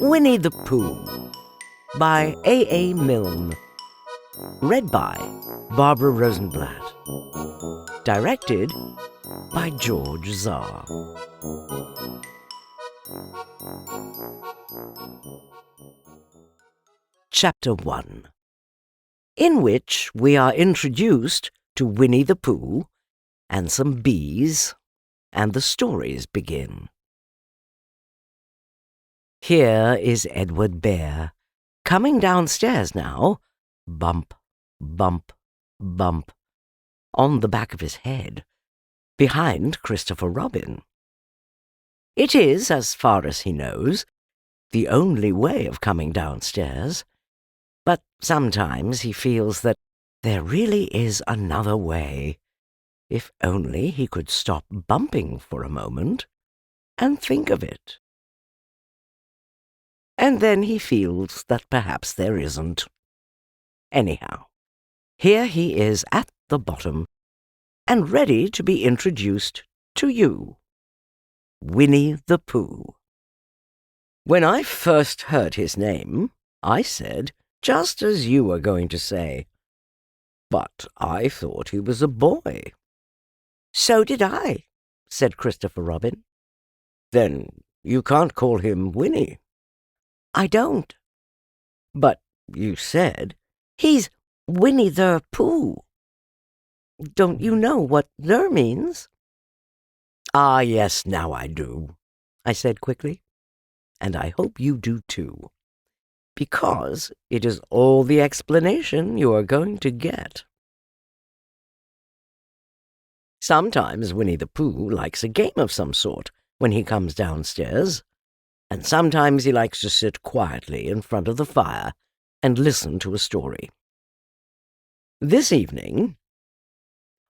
Winnie the Pooh by A. Milne. Read by Barbara Rosenblat. Directed by George Czar. Chapter 1, in which we are introduced to Winnie the Pooh and some bees, and the stories begin. Here is Edward Bear, coming downstairs now, bump, bump, bump, on the back of his head, behind Christopher Robin. It is, as far as he knows, the only way of coming downstairs, but sometimes he feels that there really is another way, if only he could stop bumping for a moment and think of it. And then he feels that perhaps there isn't. Anyhow, here he is at the bottom, and ready to be introduced to you, Winnie the Pooh. When I first heard his name, I said, just as you were going to say, but I thought he was a boy. So did I, said Christopher Robin. Then you can't call him Winnie. I don't. But you said, he's Winnie the Pooh. Don't you know what "the" means? Ah, yes, now I do, I said quickly. And I hope you do too, because it is all the explanation you are going to get. Sometimes Winnie the Pooh likes a game of some sort when he comes downstairs, and sometimes he likes to sit quietly in front of the fire and listen to a story. This evening—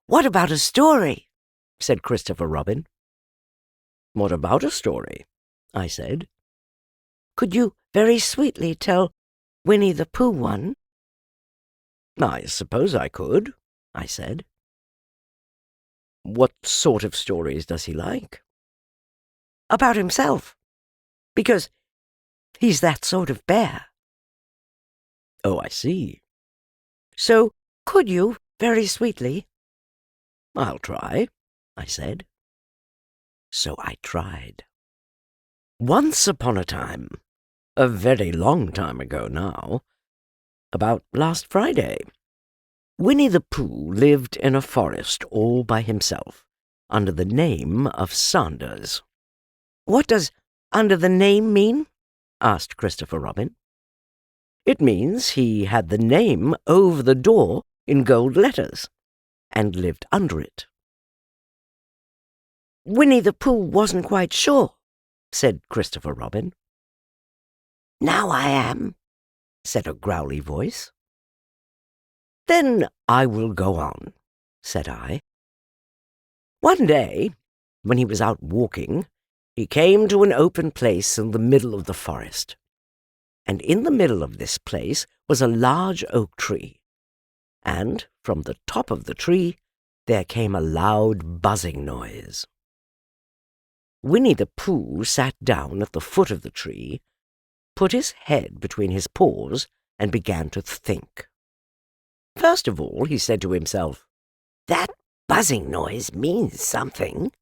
"What about a story?" said Christopher Robin. "What about a story?" I said. "Could you very sweetly tell Winnie the Pooh one?" "I suppose I could," I said. "What sort of stories does he like?" "About himself, because he's that sort of bear." "Oh, I see." "So could you, very sweetly?" "I'll try," I said. So I tried. Once upon a time, a very long time ago now, about last Friday, Winnie the Pooh lived in a forest all by himself, under the name of Sanders. "What does under the name mean?" asked Christopher Robin. "It means he had the name over the door in gold letters, and lived under it." "Winnie the Pooh wasn't quite sure," said Christopher Robin. "Now I am," said a growly voice. "Then I will go on," said I. One day, when he was out walking, he came to an open place in the middle of the forest. And in the middle of this place was a large oak tree, and from the top of the tree there came a loud buzzing noise. Winnie the Pooh sat down at the foot of the tree, put his head between his paws, and began to think. First of all, he said to himself, "That buzzing noise means something.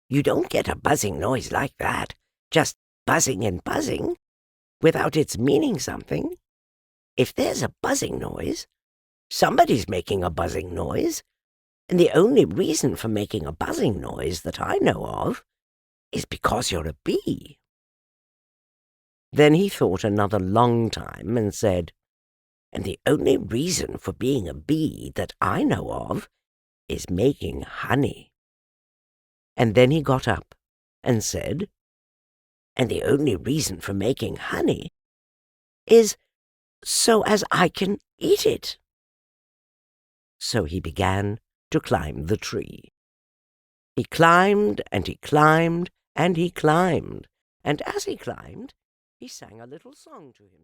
You don't get a buzzing noise like that, just buzzing and buzzing, without its meaning something. If there's a buzzing noise, somebody's making a buzzing noise, and the only reason for making a buzzing noise that I know of is because you're a bee." Then he thought another long time and said, "And the only reason for being a bee that I know of is making honey." And then he got up and said, "And the only reason for making honey is so as I can eat it." So he began to climb the tree. He climbed and he climbed and he climbed, and as he climbed, he sang a little song to himself.